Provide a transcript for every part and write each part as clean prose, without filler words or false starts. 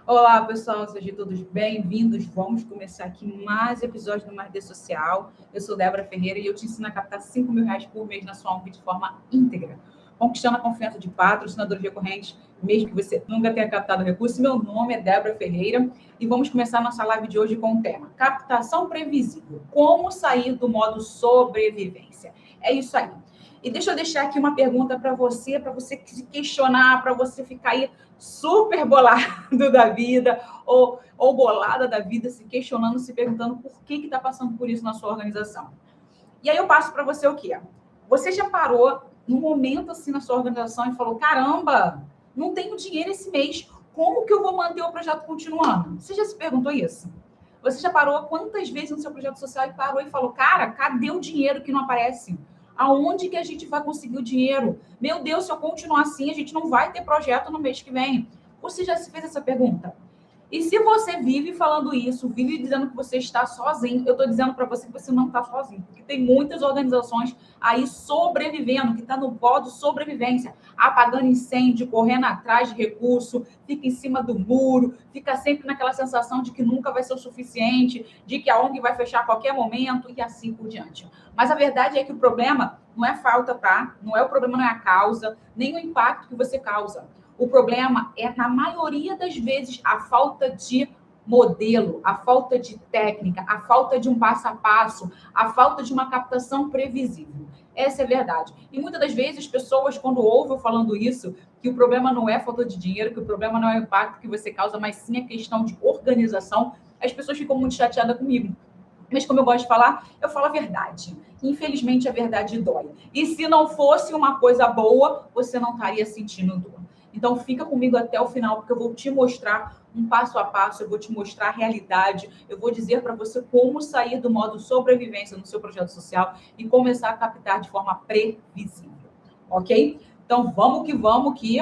Olá, pessoal, sejam todos bem-vindos. Vamos começar aqui mais episódio do Mais Social. Eu sou Débora Ferreira e eu te ensino a captar R$ 5.000 por mês na sua ONG de forma íntegra, conquistando a confiança de patrocinadores recorrentes, mesmo que você nunca tenha captado recurso. Meu nome é Débora Ferreira e vamos começar nossa live de hoje com o tema Captação Previsível. Como sair do modo sobrevivência? É isso aí. E deixa eu deixar aqui uma pergunta para você se questionar, para você ficar aí super bolado da vida ou bolada da vida, se questionando, se perguntando por que está passando por isso na sua organização. E aí eu passo para você o quê? Você já parou num momento assim na sua organização e falou, caramba, não tenho dinheiro esse mês, como que eu vou manter o projeto continuando? Você já se perguntou isso? Você já parou quantas vezes no seu projeto social e parou e falou, cara, cadê o dinheiro que não aparece? Aonde que a gente vai conseguir o dinheiro? Meu Deus, se eu continuar assim, a gente não vai ter projeto no mês que vem. Você já se fez essa pergunta? E se você vive falando isso, vive dizendo que você está sozinho, eu estou dizendo para você que você não está sozinho, porque tem muitas organizações aí sobrevivendo, que está no modo sobrevivência, apagando incêndio, correndo atrás de recurso, fica em cima do muro, fica sempre naquela sensação de que nunca vai ser o suficiente, de que a ONG vai fechar a qualquer momento e assim por diante. Mas a verdade é que o problema não é falta, tá? O problema não é a causa, nem o impacto que você causa. O problema é, na maioria das vezes, a falta de modelo, a falta de técnica, a falta de um passo a passo, a falta de uma captação previsível. Essa é a verdade. E muitas das vezes as pessoas, quando ouvem eu falando isso, que o problema não é a falta de dinheiro, que o problema não é o impacto que você causa, mas sim a questão de organização, as pessoas ficam muito chateadas comigo. Mas como eu gosto de falar, eu falo a verdade. Infelizmente, a verdade dói. E se não fosse uma coisa boa, você não estaria sentindo dor. Então, fica comigo até o final, porque eu vou te mostrar um passo a passo, eu vou te mostrar a realidade, eu vou dizer para você como sair do modo sobrevivência no seu projeto social e começar a captar de forma previsível, ok? Então, vamos, que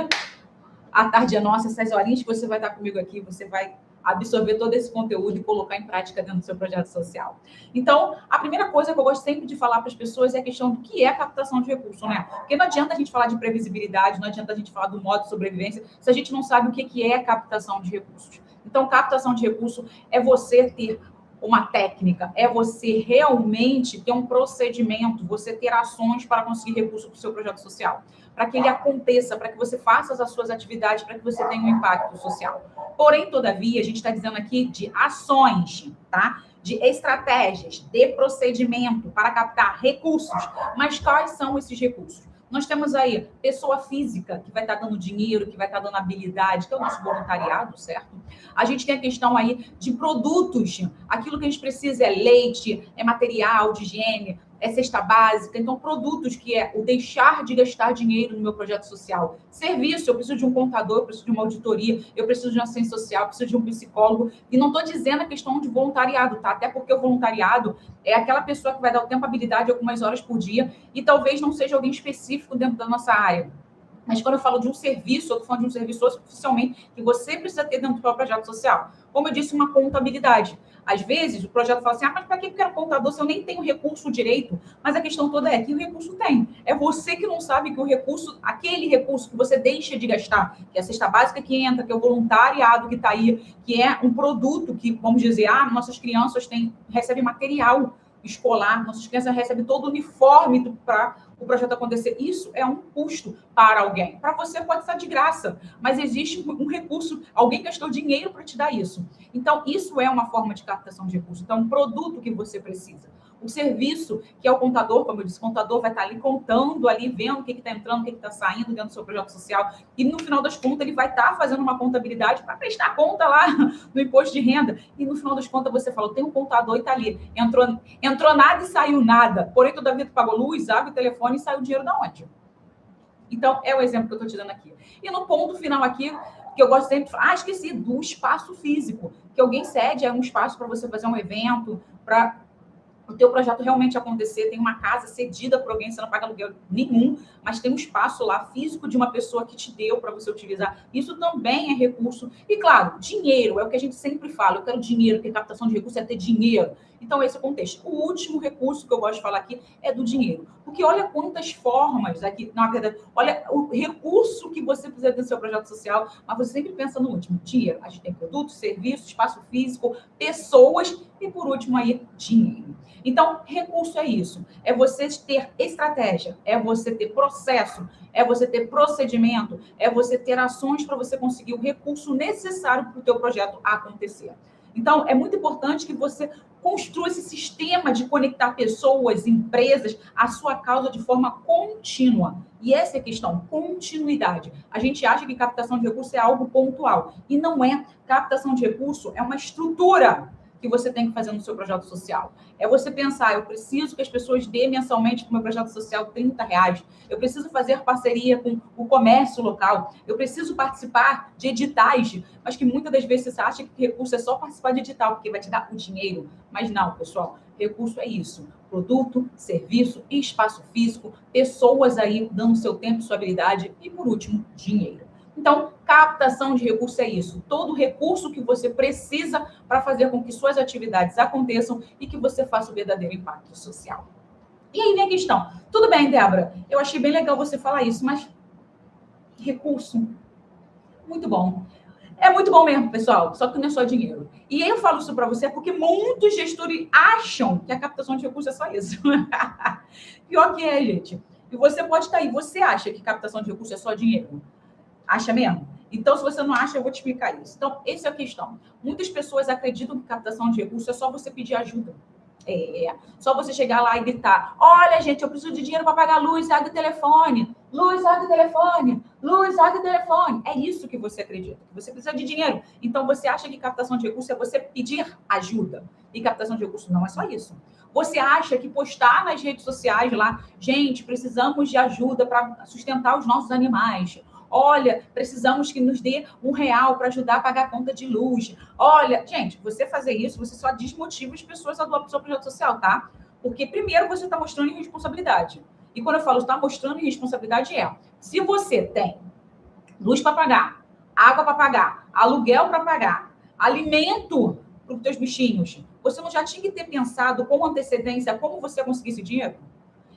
a tarde é nossa, essas horinhas que você vai estar comigo aqui, você vai absorver todo esse conteúdo e colocar em prática dentro do seu projeto social. Então, a primeira coisa que eu gosto sempre de falar para as pessoas é a questão do que é a captação de recursos, né? Porque não adianta a gente falar de previsibilidade, não adianta a gente falar do modo de sobrevivência, se a gente não sabe o que é a captação de recursos. Então, captação de recursos é você ter uma técnica, é você realmente ter um procedimento, você ter ações para conseguir recursos para o seu projeto social, para que ele aconteça, para que você faça as suas atividades, para que você tenha um impacto social. Porém, todavia, a gente está dizendo aqui de ações, tá? De estratégias, de procedimento para captar recursos. Mas quais são esses recursos? Nós temos aí pessoa física, que vai estar dando dinheiro, que vai estar dando habilidade, que é o nosso voluntariado, certo? A gente tem a questão aí de produtos. Aquilo que a gente precisa é leite, é material de higiene, é cesta básica. Então, produtos que é o deixar de gastar dinheiro no meu projeto social. Serviço, eu preciso de um contador, eu preciso de uma auditoria, eu preciso de uma assistente social, eu preciso de um psicólogo. E não estou dizendo a questão de voluntariado, tá? Até porque o voluntariado é aquela pessoa que vai dar o tempo, habilidade, algumas horas por dia, e talvez não seja alguém específico dentro da nossa área. Mas quando eu falo de um serviço, eu estou falando de um serviço oficialmente que você precisa ter dentro do seu projeto social. Como eu disse, uma contabilidade. Às vezes, o projeto fala assim, mas para que eu quero contador se eu nem tenho recurso direito? Mas a questão toda é que o recurso tem. É você que não sabe que o recurso, aquele recurso que você deixa de gastar, que é a cesta básica que entra, que é o voluntariado que está aí, que é um produto que, vamos dizer, nossas crianças recebem material escolar, nossas crianças recebem todo o uniforme para o projeto acontecer. Isso é um custo para alguém. Para você pode estar de graça, mas existe um recurso, alguém gastou dinheiro para te dar isso. Então, isso é uma forma de captação de recursos. Então, um produto que você precisa. O serviço, que é o contador, como eu disse, o contador vai estar ali contando, ali vendo o que está entrando, o que está saindo dentro do seu projeto social. E no final das contas, ele vai estar fazendo uma contabilidade para prestar conta lá no imposto de renda. E no final das contas, você falou, tem um contador e está ali. Entrou nada e saiu nada. Porém, todavia, tu pagou luz, água e telefone e saiu o dinheiro da onde? Então, é o exemplo que eu estou te dando aqui. E no ponto final aqui, que eu gosto sempre de falar, esqueci, do espaço físico. Que alguém cede um espaço para você fazer um evento, para o teu projeto realmente acontecer, tem uma casa cedida para alguém, você não paga aluguel nenhum, mas tem um espaço lá físico de uma pessoa que te deu para você utilizar. Isso também é recurso. E, claro, dinheiro é o que a gente sempre fala. Eu quero dinheiro, porque captação de recursos é ter dinheiro. Então, esse é o contexto. O último recurso que eu gosto de falar aqui é do dinheiro. Porque olha quantas formas aqui, na verdade, olha o recurso que você precisa do seu projeto social, mas você sempre pensa no último. Dinheiro. A gente tem produtos, serviços, espaço físico, pessoas e, por último, aí, dinheiro. Então, recurso é isso. É você ter estratégia, é você ter processo, é você ter procedimento, é você ter ações para você conseguir o recurso necessário para o teu projeto acontecer. Então, é muito importante que você construa esse sistema de conectar pessoas, empresas, à sua causa de forma contínua. E essa é a questão, continuidade. A gente acha que captação de recurso é algo pontual. E não é. Captação de recurso é uma estrutura que você tem que fazer no seu projeto social. É você pensar, eu preciso que as pessoas dêem mensalmente para o meu projeto social R$30. Eu preciso fazer parceria com o comércio local. Eu preciso participar de editais, mas que muitas das vezes você acha que recurso é só participar de edital, porque vai te dar o dinheiro. Mas não, pessoal, recurso é isso. Produto, serviço e espaço físico, pessoas aí dando seu tempo, sua habilidade e, por último, dinheiro. Então, captação de recursos é isso. Todo recurso que você precisa para fazer com que suas atividades aconteçam e que você faça o verdadeiro impacto social. E aí vem a questão. Tudo bem, Débora, eu achei bem legal você falar isso, mas recurso, muito bom. É muito bom mesmo, pessoal, só que não é só dinheiro. E aí eu falo isso para você porque muitos gestores acham que a captação de recursos é só isso. Pior que é, gente. E você pode estar aí, você acha que captação de recursos é só dinheiro? Acha mesmo? Então, se você não acha, eu vou te explicar isso. Então, essa é a questão. Muitas pessoas acreditam que captação de recursos é só você pedir ajuda. Só você chegar lá e gritar, olha, gente, eu preciso de dinheiro para pagar luz, água e telefone. Luz, água e telefone. Luz, água e telefone. É isso que você acredita, que você precisa de dinheiro. Então, você acha que captação de recursos é você pedir ajuda. E captação de recursos não é só isso. Você acha que postar nas redes sociais lá, gente, precisamos de ajuda para sustentar os nossos animais. Olha, precisamos que nos dê R$1 para ajudar a pagar a conta de luz. Olha, gente, você fazer isso, você só desmotiva as pessoas a doar para o seu projeto social, tá? Porque, primeiro, você está mostrando irresponsabilidade. E quando eu falo está mostrando irresponsabilidade, se você tem luz para pagar, água para pagar, aluguel para pagar, alimento para os teus bichinhos, você não já tinha que ter pensado com antecedência como você conseguir esse dinheiro?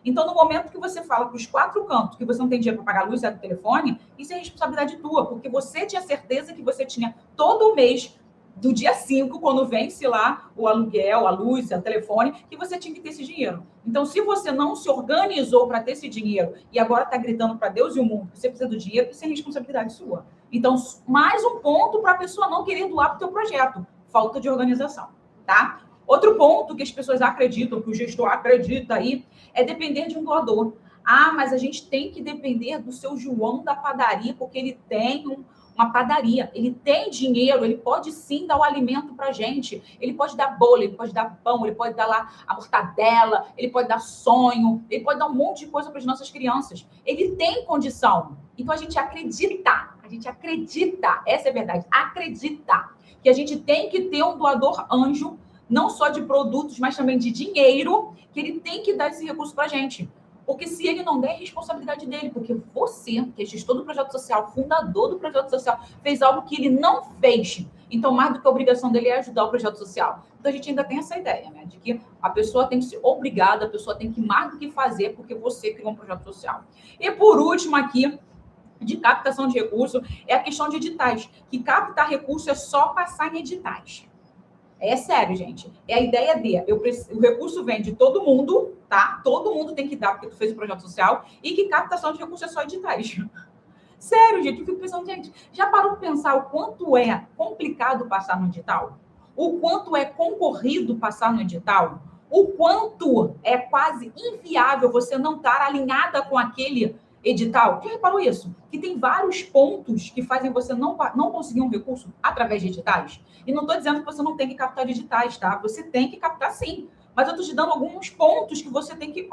Então, no momento que você fala para os 4 cantos que você não tem dinheiro para pagar a luz e o telefone, isso é responsabilidade tua, porque você tinha certeza que você tinha todo mês, do dia 5, quando vence lá o aluguel, a luz, o telefone, que você tinha que ter esse dinheiro. Então, se você não se organizou para ter esse dinheiro e agora está gritando para Deus e o mundo que você precisa do dinheiro, isso é responsabilidade sua. Então, mais um ponto para a pessoa não querer doar para o teu projeto. Falta de organização, tá? Outro ponto que as pessoas acreditam, que o gestor acredita aí, é depender de um doador. Ah, mas a gente tem que depender do seu João da padaria, porque ele tem uma padaria, ele tem dinheiro, ele pode sim dar o alimento para a gente. Ele pode dar bolo, ele pode dar pão, ele pode dar lá a mortadela, ele pode dar sonho, ele pode dar um monte de coisa para as nossas crianças. Ele tem condição. Então a gente acredita, essa é a verdade, acredita que a gente tem que ter um doador anjo, não só de produtos, mas também de dinheiro, que ele tem que dar esse recurso para a gente. Porque se ele não der, é responsabilidade dele. Porque você, que é gestor do projeto social, fundador do projeto social, fez algo que ele não fez. Então, mais do que a obrigação dele é ajudar o projeto social. Então, a gente ainda tem essa ideia, né? De que a pessoa tem que ser obrigada, a pessoa tem que mais do que fazer, porque você criou um projeto social. E por último aqui, de captação de recurso, é a questão de editais. Que captar recurso é só passar em editais. É sério, gente. É a ideia o recurso vem de todo mundo, tá? Todo mundo tem que dar, porque tu fez o projeto social, e que captação de recurso é só editais. Sério, gente. Eu fico pensando, gente, já parou para pensar o quanto é complicado passar no edital? O quanto é concorrido passar no edital? O quanto é quase inviável você não estar alinhada com aquele edital? Já reparou isso? Que tem vários pontos que fazem você não conseguir um recurso através de editais? E não estou dizendo que você não tem que captar editais, tá? Você tem que captar sim. Mas eu estou te dando alguns pontos que você tem que,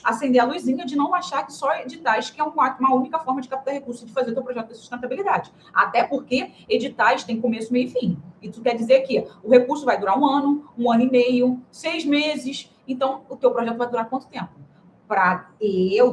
acender a luzinha de não achar que só editais que é uma única forma de captar recursos, de fazer o teu projeto de sustentabilidade. Até porque editais têm começo, meio e fim. Isso quer dizer que o recurso vai durar 1 ano, 1 ano e meio, 6 meses. Então, o teu projeto vai durar quanto tempo?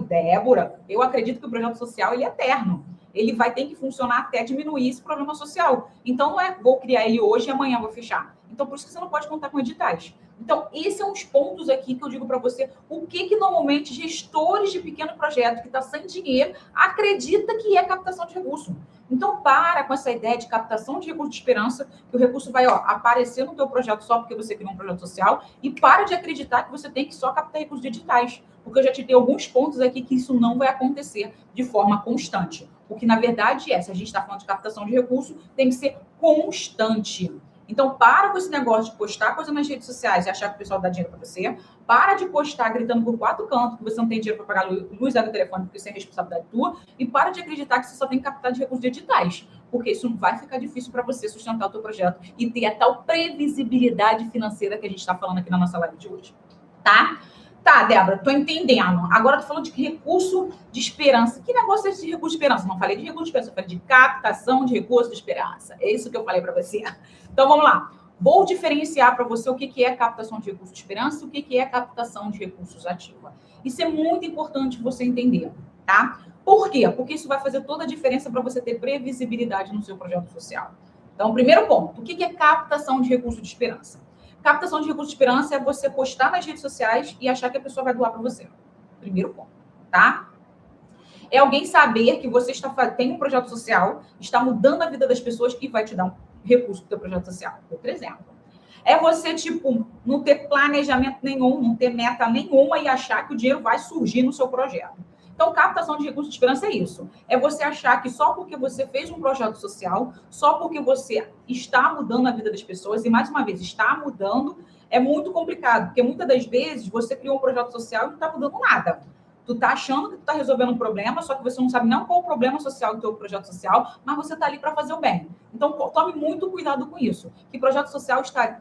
Débora, eu acredito que o projeto social ele é eterno. Ele vai ter que funcionar até diminuir esse problema social. Então, não é vou criar ele hoje e amanhã vou fechar. Então, por isso que você não pode contar com editais. Então, esses são os pontos aqui que eu digo para você, o que normalmente gestores de pequeno projeto que está sem dinheiro acredita que é captação de recurso. Então, para com essa ideia de captação de recurso de esperança, que o recurso vai aparecer no teu projeto só porque você criou um projeto social, e para de acreditar que você tem que só captar recursos de editais, porque eu já te dei alguns pontos aqui que isso não vai acontecer de forma constante. O que, na verdade, se a gente está falando de captação de recurso, tem que ser constante. Então, para com esse negócio de postar coisa nas redes sociais e achar que o pessoal dá dinheiro para você. Para de postar gritando por 4 cantos que você não tem dinheiro para pagar luz do telefone porque isso é responsabilidade tua. E para de acreditar que você só tem que captar de recursos de editais. Porque isso não vai ficar difícil para você sustentar o teu projeto e ter a tal previsibilidade financeira que a gente está falando aqui na nossa live de hoje. Tá? Tá, Débora, tô entendendo. Agora tô falando de recurso de esperança. Que negócio é esse de recurso de esperança? Não falei de recurso de esperança, eu falei de captação de recurso de esperança. É isso que eu falei para você. Então, vamos lá. Vou diferenciar para você o que é captação de recurso de esperança e o que é captação de recursos ativa. Isso é muito importante você entender, tá? Por quê? Porque isso vai fazer toda a diferença para você ter previsibilidade no seu projeto social. Então, primeiro ponto, o que é captação de recurso de esperança? Captação de recurso de esperança é você postar nas redes sociais e achar que a pessoa vai doar para você. Primeiro ponto, tá? É alguém saber que você tem um projeto social, está mudando a vida das pessoas e vai te dar um recurso do teu projeto social. Outro exemplo. É você, não ter planejamento nenhum, não ter meta nenhuma e achar que o dinheiro vai surgir no seu projeto. Então, captação de recursos de esperança é isso. É você achar que só porque você fez um projeto social, só porque você está mudando a vida das pessoas, e mais uma vez, está mudando, é muito complicado, porque muitas das vezes você criou um projeto social e não está mudando nada. Tu tá achando que tu tá resolvendo um problema, só que você não sabe não qual o problema social do teu projeto social, mas você tá ali para fazer o bem. Então, tome muito cuidado com isso. Que projeto social está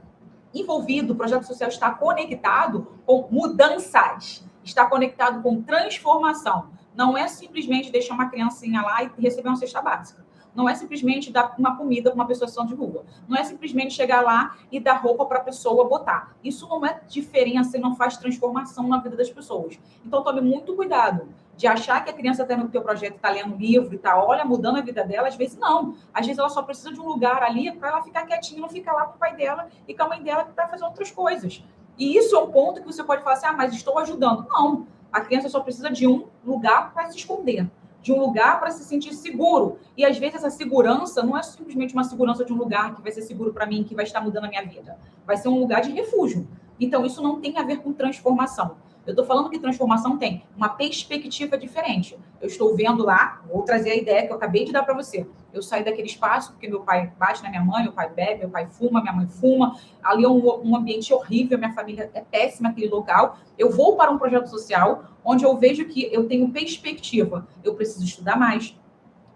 envolvido, o projeto social está conectado com mudanças, está conectado com transformação. Não é simplesmente deixar uma criancinha lá e receber uma cesta básica. Não é simplesmente dar uma comida para uma pessoa de rua. Não é simplesmente chegar lá e dar roupa para a pessoa botar. Isso não é diferença e não faz transformação na vida das pessoas. Então, tome muito cuidado de achar que a criança está no teu projeto, está lendo livro e está, mudando a vida dela. Às vezes, não. Às vezes, ela só precisa de um lugar ali para ela ficar quietinha, não ficar lá com o pai dela e com a mãe dela que vai fazer outras coisas. E isso é um ponto que você pode falar assim, mas estou ajudando. Não. A criança só precisa de um lugar para se esconder, de um lugar para se sentir seguro. E, às vezes, essa segurança não é simplesmente uma segurança de um lugar que vai ser seguro para mim, que vai estar mudando a minha vida. Vai ser um lugar de refúgio. Então, isso não tem a ver com transformação. Eu estou falando que transformação tem uma perspectiva diferente. Eu estou vendo lá, vou trazer a ideia que eu acabei de dar para você. Eu saí daquele espaço porque meu pai bate na minha mãe, meu pai bebe, meu pai fuma, minha mãe fuma. Ali é um ambiente horrível, minha família é péssima naquele local. Eu vou para um projeto social onde eu vejo que eu tenho perspectiva. Eu preciso estudar mais.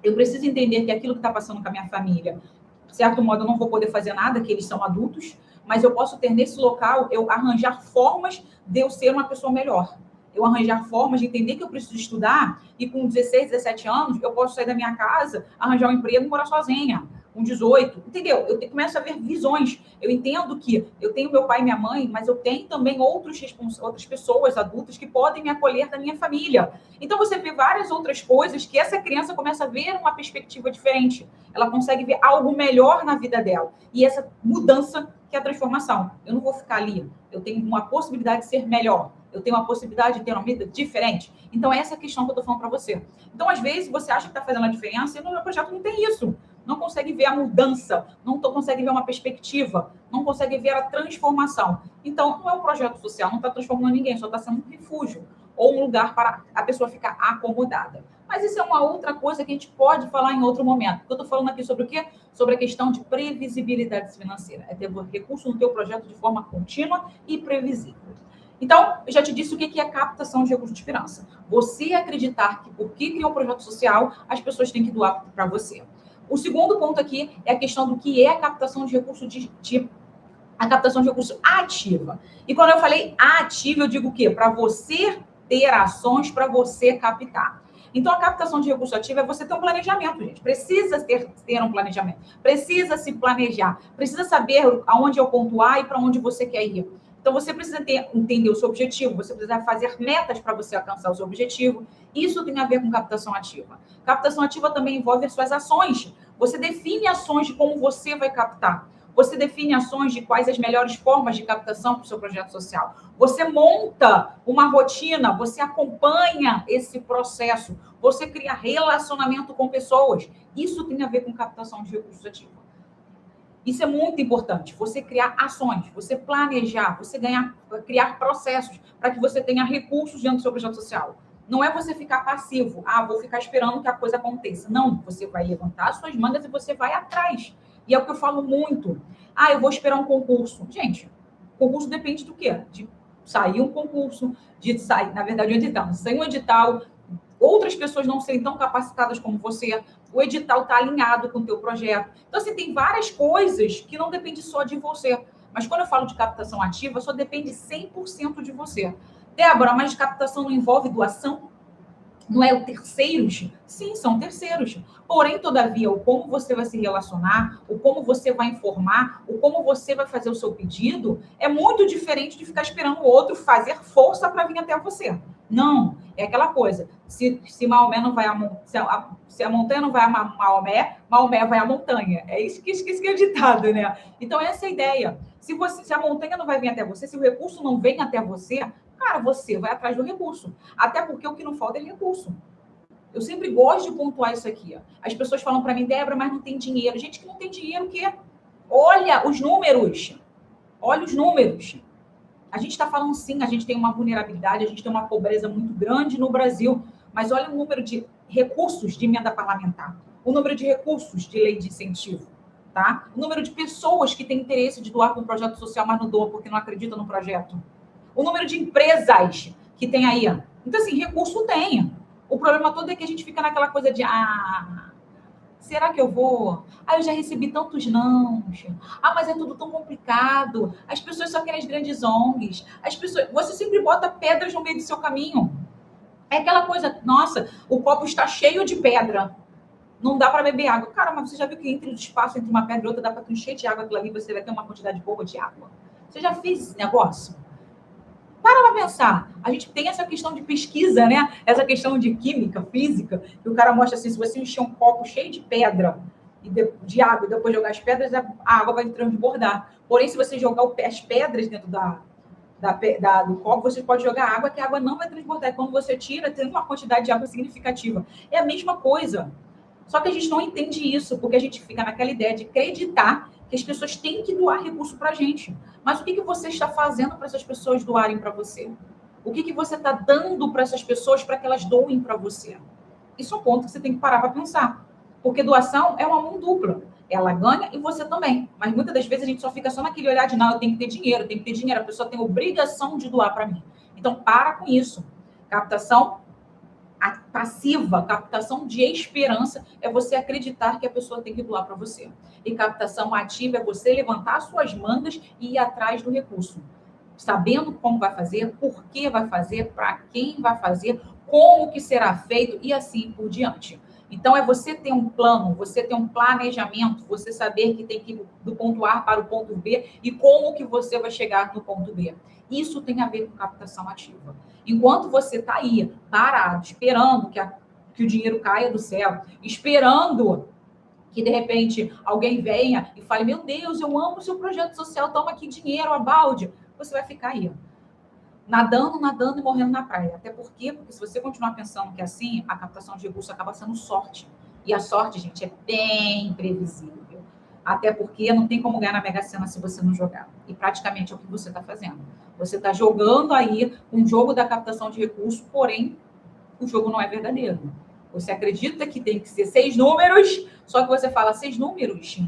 Eu preciso entender que aquilo que está passando com a minha família, de certo modo, eu não vou poder fazer nada, que eles são adultos, mas eu posso ter nesse local, eu arranjar formas de eu ser uma pessoa melhor. Eu arranjar formas de entender que eu preciso estudar e com 16, 17 anos, eu posso sair da minha casa, arranjar um emprego e morar sozinha. Com 18, entendeu? Eu começo a ver visões. Eu entendo que eu tenho meu pai e minha mãe, mas eu tenho também outras pessoas adultas que podem me acolher da minha família. Então, você vê várias outras coisas que essa criança começa a ver uma perspectiva diferente. Ela consegue ver algo melhor na vida dela. E essa mudança que é a transformação. Eu não vou ficar ali. Eu tenho uma possibilidade de ser melhor. Eu tenho uma possibilidade de ter uma vida diferente. Então, essa é a questão que eu estou falando para você. Então, às vezes, você acha que está fazendo a diferença e no meu projeto não tem isso. Não consegue ver a mudança, não consegue ver uma perspectiva, não consegue ver a transformação. Então, não é um projeto social, não está transformando ninguém, só está sendo um refúgio ou um lugar para a pessoa ficar acomodada. Mas isso é uma outra coisa que a gente pode falar em outro momento. Eu estou falando aqui sobre o quê? Sobre a questão de previsibilidade financeira. É ter recurso no teu projeto de forma contínua e previsível. Então, eu já te disse o que é captação de recursos de esperança. Você acreditar que porque criou um projeto social, as pessoas têm que doar para você. O segundo ponto aqui é a questão do que é a captação de recurso a captação de recurso ativa. E quando eu falei ativa, eu digo o quê? Para você ter ações, para você captar. Então, a captação de recurso ativo é você ter um planejamento, gente. Precisa ter um planejamento. Precisa se planejar. Precisa saber aonde é o ponto A e para onde você quer ir. Então, você precisa entender o seu objetivo, você precisa fazer metas para você alcançar o seu objetivo. Isso tem a ver com captação ativa. Captação ativa também envolve as suas ações. Você define ações de como você vai captar. Você define ações de quais as melhores formas de captação para o seu projeto social. Você monta uma rotina, você acompanha esse processo, você cria relacionamento com pessoas. Isso tem a ver com captação de recursos ativos. Isso é muito importante. Você criar ações, você planejar, você criar processos para que você tenha recursos dentro do seu projeto social. Não é você ficar passivo. Vou ficar esperando que a coisa aconteça. Não, você vai levantar as suas mangas e você vai atrás. E é o que eu falo muito. Eu vou esperar um concurso. Gente, concurso depende do quê? De sair um concurso, de sair, na verdade, um edital. Sair um edital, outras pessoas não serem tão capacitadas como você, o edital está alinhado com o teu projeto. Então, assim, tem várias coisas que não dependem só de você. Mas quando eu falo de captação ativa, só depende 100% de você. Débora, mas captação não envolve doação? Não é o terceiros? Sim, são terceiros. Porém, todavia, o como você vai se relacionar, o como você vai informar, o como você vai fazer o seu pedido, é muito diferente de ficar esperando o outro fazer força para vir até você. Não, é aquela coisa. Se Maomé não vai se a montanha não vai a Maomé, Maomé vai à montanha. É isso que é ditado, né? Então, essa é a ideia. Se a montanha não vai vir até você, se o recurso não vem até você, cara, você vai atrás do recurso. Até porque o que não falta é recurso. Eu sempre gosto de pontuar isso aqui. As pessoas falam para mim, Débora, mas não tem dinheiro. Gente que não tem dinheiro, o quê? Olha os números. Olha os números. A gente está falando, sim, a gente tem uma vulnerabilidade, a gente tem uma pobreza muito grande no Brasil, mas olha o número de recursos de emenda parlamentar, o número de recursos de lei de incentivo, tá? O número de pessoas que têm interesse de doar para um projeto social, mas não doam porque não acreditam no projeto. O número de empresas que tem aí. Então, assim, recurso tem. O problema todo é que a gente fica naquela coisa de será que eu vou? Eu já recebi tantos nãos. Mas é tudo tão complicado. As pessoas só querem as grandes ONGs. Você sempre bota pedras no meio do seu caminho. É aquela coisa, nossa, o copo está cheio de pedra. Não dá para beber água. Cara, mas você já viu que entre o espaço entre uma pedra e outra dá para encher de água aquilo ali, você vai ter uma quantidade boa de água. Você já fez esse negócio? Para pensar. A gente tem essa questão de pesquisa, né? Essa questão de química, física, que o cara mostra assim, se você encher um copo cheio de pedra, de água, e depois jogar as pedras, a água vai transbordar. Porém, se você jogar as pedras dentro do copo, você pode jogar água, que a água não vai transbordar. E quando você tira, tem uma quantidade de água significativa. É a mesma coisa. Só que a gente não entende isso, porque a gente fica naquela ideia de acreditar que as pessoas têm que doar recurso para a gente. Mas o que você está fazendo para essas pessoas doarem para você? O que você está dando para essas pessoas para que elas doem para você? Isso é um ponto que você tem que parar para pensar. Porque doação é uma mão dupla. Ela ganha e você também. Mas muitas das vezes a gente só fica só naquele olhar de não, eu tenho que ter dinheiro, A pessoa tem obrigação de doar para mim. Então, para com isso. Captação passiva, captação de esperança, é você acreditar que a pessoa tem que doar para você. E captação ativa é você levantar suas mangas e ir atrás do recurso. Sabendo como vai fazer, por que vai fazer, para quem vai fazer, como que será feito e assim por diante. Então, é você ter um plano, você ter um planejamento, você saber que tem que ir do ponto A para o ponto B e como que você vai chegar no ponto B. Isso tem a ver com captação ativa. Enquanto você está aí, parado, esperando que o dinheiro caia do céu, esperando que, de repente, alguém venha e fale, meu Deus, eu amo o seu projeto social, toma aqui dinheiro, a balde, você vai ficar aí, nadando e morrendo na praia. Até porque se você continuar pensando que é assim, a captação de recursos acaba sendo sorte. E a sorte, gente, é bem imprevisível. Até porque não tem como ganhar na Mega Sena se você não jogar. E praticamente é o que você está fazendo. Você está jogando aí um jogo da captação de recursos, porém, o jogo não é verdadeiro. Você acredita que tem que ser 6 números, só que você fala 6 números?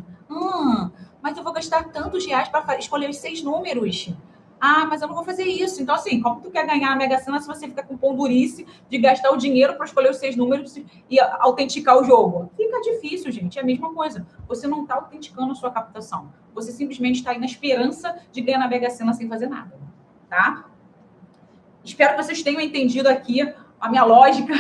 Mas eu vou gastar tantos reais para escolher os 6 números. Mas eu não vou fazer isso. Então, assim, como tu quer ganhar a Mega Sena se você fica com pondurice de gastar o dinheiro para escolher os 6 números e autenticar o jogo? Fica difícil, gente. É a mesma coisa. Você não está autenticando a sua captação. Você simplesmente está aí na esperança de ganhar na Mega Sena sem fazer nada. Tá? Espero que vocês tenham entendido aqui a minha lógica,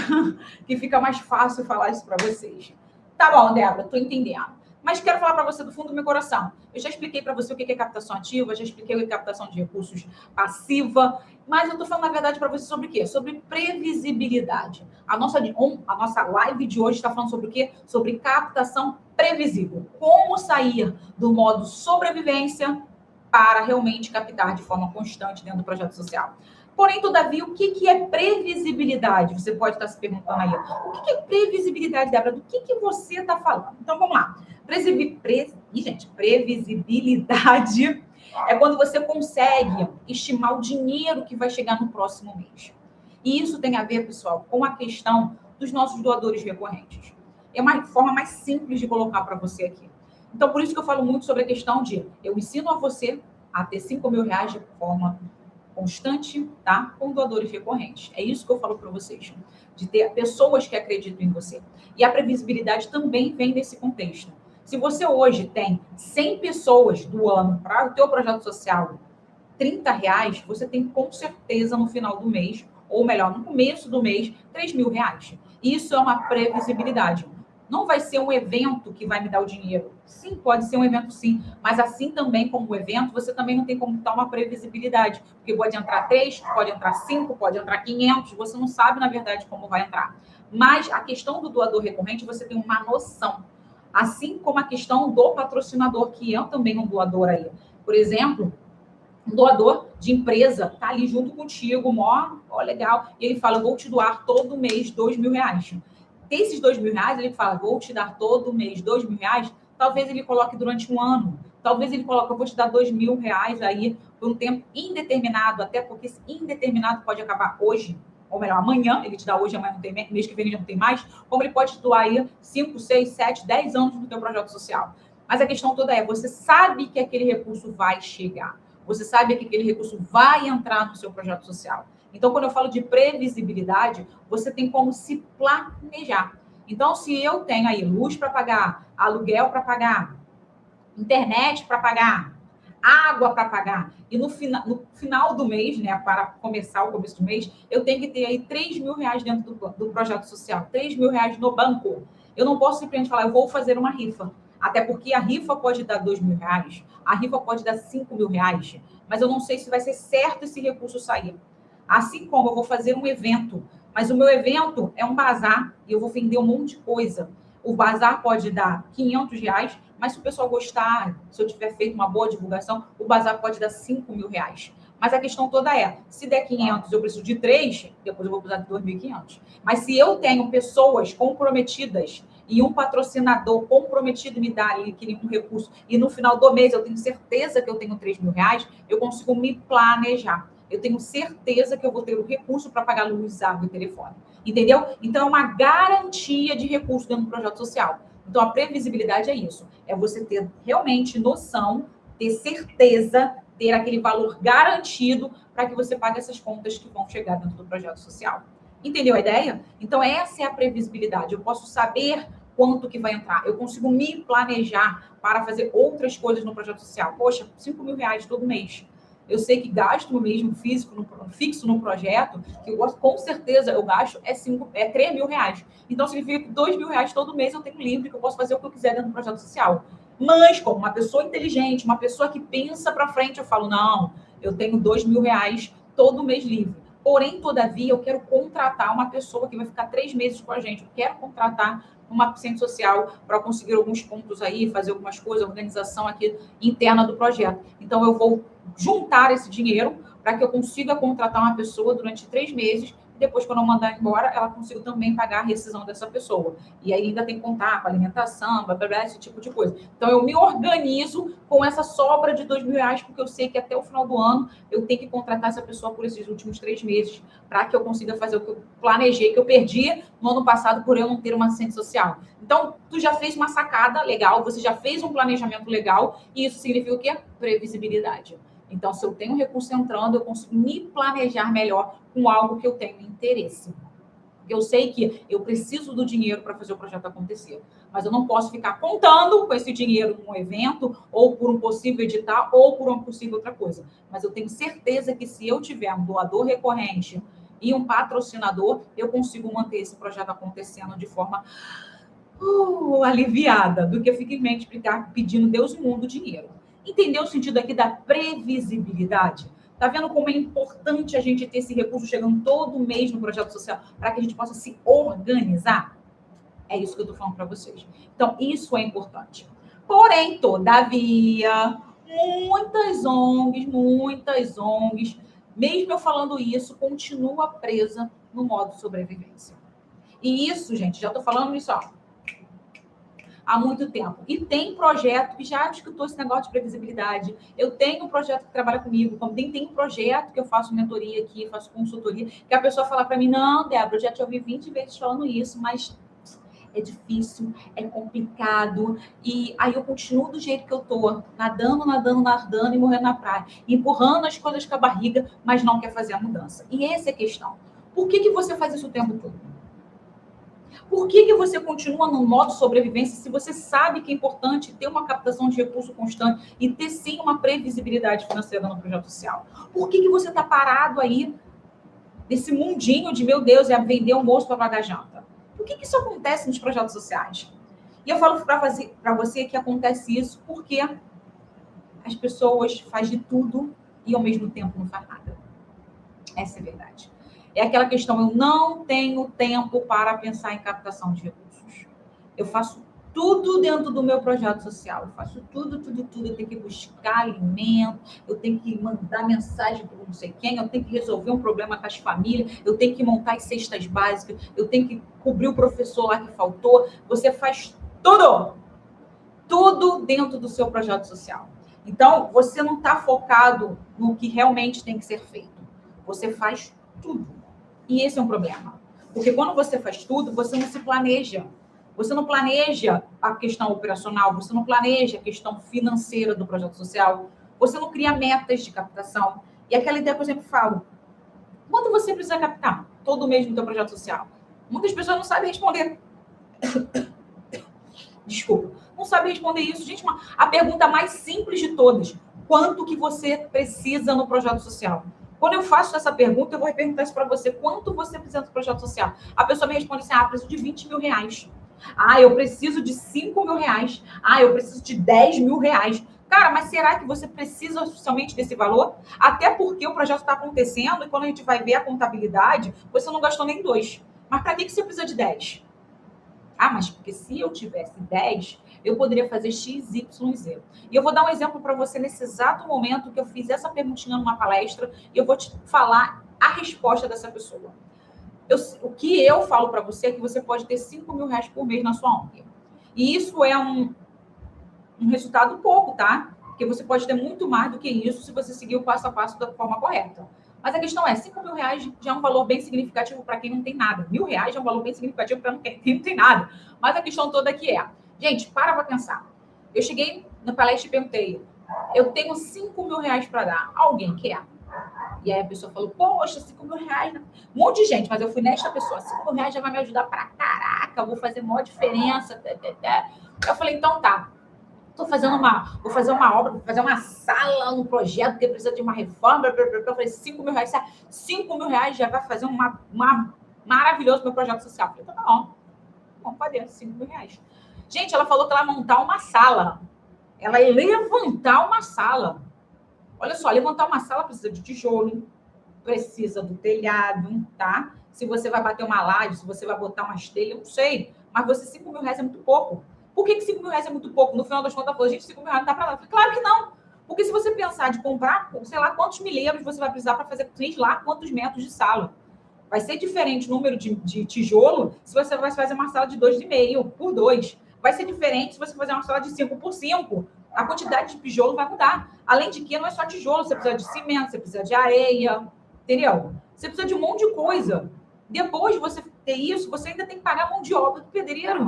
que fica mais fácil falar isso para vocês. Tá bom, Débora, estou entendendo. Mas quero falar para você do fundo do meu coração. Eu já expliquei para você o que é captação ativa, já expliquei o que é captação de recursos passiva, mas eu estou falando, na verdade, para você sobre o quê? Sobre previsibilidade. A nossa live de hoje está falando sobre o quê? Sobre captação previsível. Como sair do modo sobrevivência para realmente captar de forma constante dentro do projeto social. Porém, todavia, o que é previsibilidade? Você pode estar se perguntando aí. O que é previsibilidade, Débora? Do que você está falando? Então, vamos lá. Previsibilidade é quando você consegue estimar o dinheiro que vai chegar no próximo mês. E isso tem a ver, pessoal, com a questão dos nossos doadores recorrentes. É uma forma mais simples de colocar para você aqui. Então, por isso que eu falo muito sobre a questão de eu ensino a você a ter 5 mil reais de forma constante, tá? Com doadores recorrentes. É isso que eu falo para vocês. De ter pessoas que acreditam em você. E a previsibilidade também vem desse contexto. Se você hoje tem 100 pessoas doando para o teu projeto social R$30, você tem com certeza no final do mês, ou melhor, no começo do mês, R$3.000. Isso é uma previsibilidade. Não vai ser um evento que vai me dar o dinheiro. Sim, pode ser um evento sim, mas assim também como o evento, você também não tem como dar uma previsibilidade, porque pode entrar 3, pode entrar 5, pode entrar 500, você não sabe, na verdade, como vai entrar. Mas a questão do doador recorrente, você tem uma noção. Assim como a questão do patrocinador, que é também um doador aí. Por exemplo, um doador de empresa tá ali junto contigo, ó, legal, e ele fala, vou te doar todo mês R$2.000. Desses R$2.000, ele fala, vou te dar todo mês R$2.000, talvez ele coloque durante um ano, talvez ele coloque, eu vou te dar R$2.000 aí por um tempo indeterminado, até porque esse indeterminado pode acabar hoje, ou melhor, amanhã, ele te dá hoje, amanhã não tem, mês que vem ele não tem mais, como ele pode te doar aí 5, 6, 7, 10 anos no teu projeto social. Mas a questão toda é, você sabe que aquele recurso vai chegar. Você sabe que aquele recurso vai entrar no seu projeto social. Então, quando eu falo de previsibilidade, você tem como se planejar. Então, se eu tenho aí luz para pagar, aluguel para pagar, internet para pagar, água para pagar, e no final do mês, né, para começar o começo do mês, eu tenho que ter aí R$3.000 dentro do projeto social, R$3.000 no banco. Eu não posso simplesmente falar, eu vou fazer uma rifa. Até porque a rifa pode dar R$2.000, a rifa pode dar R$5.000, mas eu não sei se vai ser certo esse recurso sair. Assim como eu vou fazer um evento, mas o meu evento é um bazar e eu vou vender um monte de coisa. O bazar pode dar R$500, mas se o pessoal gostar, se eu tiver feito uma boa divulgação, o bazar pode dar R$5.000. Mas a questão toda é, se der 500, eu preciso de 3, depois eu vou precisar de 2.500. Mas se eu tenho pessoas comprometidas e um patrocinador comprometido me dar aquele um recurso, e no final do mês eu tenho certeza que eu tenho R$3.000, eu consigo me planejar. Eu tenho certeza que eu vou ter o recurso para pagar luz, água e telefone. Entendeu? Então, é uma garantia de recurso dentro do projeto social. Então, a previsibilidade é isso. É você ter realmente noção, ter certeza, ter aquele valor garantido para que você pague essas contas que vão chegar dentro do projeto social. Entendeu a ideia? Então, essa é a previsibilidade. Eu posso saber quanto que vai entrar. Eu consigo me planejar para fazer outras coisas no projeto social. Poxa, R$5.000 todo mês. Eu sei que gasto mesmo fixo no projeto, que eu gosto, com certeza eu gasto R$3.000. Então, significa que R$2.000 todo mês eu tenho livre, que eu posso fazer o que eu quiser dentro do projeto social. Mas, como uma pessoa inteligente, uma pessoa que pensa para frente, eu falo, não, eu tenho R$2.000 todo mês livre. Porém, todavia, eu quero contratar uma pessoa que vai ficar 3 meses com a gente. Eu quero contratar uma assistente social para conseguir alguns pontos aí, fazer algumas coisas, organização aqui interna do projeto. Então, eu vou juntar esse dinheiro para que eu consiga contratar uma pessoa durante 3 meses e depois, quando eu mandar embora, ela consiga também pagar a rescisão dessa pessoa. E aí ainda tem que contar com alimentação, blá, blá, blá, esse tipo de coisa. Então, eu me organizo com essa sobra de R$2.000, porque eu sei que até o final do ano eu tenho que contratar essa pessoa por esses últimos 3 meses para que eu consiga fazer o que eu planejei, que eu perdi no ano passado por eu não ter uma assistente social. Então, tu já fez uma sacada legal, você já fez um planejamento legal, e isso significa o quê? Previsibilidade. Então, se eu tenho um recurso entrando, eu consigo me planejar melhor com algo que eu tenho interesse. Porque eu sei que eu preciso do dinheiro para fazer o projeto acontecer. Mas eu não posso ficar contando com esse dinheiro num evento, ou por um possível edital, ou por uma possível outra coisa. Mas eu tenho certeza que se eu tiver um doador recorrente e um patrocinador, eu consigo manter esse projeto acontecendo de forma aliviada do que simplesmente ficar pedindo Deus e mundo dinheiro. Entendeu o sentido aqui da previsibilidade? Tá vendo como é importante a gente ter esse recurso chegando todo mês no projeto social para que a gente possa se organizar? É isso que eu tô falando para vocês. Então, isso é importante. Porém, todavia, muitas ONGs, mesmo eu falando isso, continua presa no modo sobrevivência. E isso, gente, já estou falando isso há muito tempo. E tem projeto que já escutou esse negócio de previsibilidade. Eu tenho um projeto que trabalha comigo, também tem um projeto que eu faço mentoria aqui, faço consultoria, que a pessoa fala para mim, não, Débora, eu já te ouvi 20 vezes falando isso, mas é difícil, é complicado, e aí eu continuo do jeito que eu tô, nadando e morrendo na praia, empurrando as coisas com a barriga, mas não quer fazer a mudança. E essa é a questão. Por que você faz isso o tempo todo? Por que você continua no modo sobrevivência se você sabe que é importante ter uma captação de recurso constante e ter sim uma previsibilidade financeira no projeto social? Por que você está parado aí nesse mundinho de, meu Deus, é vender almoço para pagar janta? Por que isso acontece nos projetos sociais? E eu falo para você que acontece isso porque as pessoas fazem de tudo e ao mesmo tempo não faz nada. Essa é a verdade. É aquela questão, eu não tenho tempo para pensar em captação de recursos. Eu faço tudo dentro do meu projeto social. Eu faço tudo. Eu tenho que buscar alimento, eu tenho que mandar mensagem para não sei quem, eu tenho que resolver um problema com as famílias, eu tenho que montar as cestas básicas, eu tenho que cobrir o professor lá que faltou. Você faz tudo dentro do seu projeto social. Então, você não está focado no que realmente tem que ser feito. Você faz tudo. E esse é um problema. Porque quando você faz tudo, você não se planeja. Você não planeja a questão operacional, você não planeja a questão financeira do projeto social, você não cria metas de captação. E aquela ideia que eu sempre falo, quanto você precisa captar todo mês no seu projeto social? Muitas pessoas não sabem responder. Desculpa. Não sabem responder isso. Gente, a pergunta mais simples de todas. Quanto que você precisa no projeto social? Quando eu faço essa pergunta, eu vou perguntar isso para você. Quanto você precisa do projeto social? A pessoa me responde assim, preciso de 20 mil reais. Eu preciso de 5 mil reais. Eu preciso de 10 mil reais. Cara, mas será que você precisa oficialmente desse valor? Até porque o projeto está acontecendo e quando a gente vai ver a contabilidade, você não gastou nem 2. Mas para que você precisa de 10? Mas porque se eu tivesse 10, eu poderia fazer X, Y, Z. E eu vou dar um exemplo para você nesse exato momento que eu fiz essa perguntinha numa palestra e eu vou te falar a resposta dessa pessoa. O que eu falo para você é que você pode ter 5 mil reais por mês na sua ONG. E isso é um resultado pouco, tá? Porque você pode ter muito mais do que isso se você seguir o passo a passo da forma correta. Mas a questão é, 5 mil reais já é um valor bem significativo para quem não tem nada. R$1.000 já é um valor bem significativo para quem não tem nada. Mas a questão toda aqui é, gente, para pensar. Eu cheguei na palestra e perguntei, eu tenho 5 mil reais para dar. Alguém quer? E aí a pessoa falou, poxa, 5 mil reais. Um monte de gente, mas eu fui nesta pessoa, 5 mil reais já vai me ajudar pra caraca, vou fazer maior diferença. Eu falei, então tá. Vou fazer uma obra, vou fazer uma sala no projeto que precisa de uma reforma. Eu falei, 5 mil reais. 5 mil reais já vai fazer uma maravilhoso meu projeto social. Eu falei, então tá bom. Vamos para dentro, 5 mil reais. Gente, ela falou que ela ia montar uma sala. Ela ia levantar uma sala. Olha só, levantar uma sala precisa de tijolo, precisa do telhado, tá? Se você vai bater uma laje, se você vai botar uma telhas, eu não sei. Mas você, 5 mil reais é muito pouco. Por que 5 mil reais é muito pouco? No final das contas, ela falou, gente, 5 mil reais não dá para nada. Eu falei, claro que não. Porque se você pensar de comprar, sei lá, quantos milheiros você vai precisar para fazer, sei lá, quantos metros de sala. Vai ser diferente o número de tijolo se você vai fazer uma sala de 2,5 por 2. Vai ser diferente se você fazer uma sala de 5 por 5. A quantidade de tijolo vai mudar. Além de que não é só tijolo, você precisa de cimento, você precisa de areia, entendeu? Você precisa de um monte de coisa. Depois de você ter isso, você ainda tem que pagar a mão de obra do pedreiro.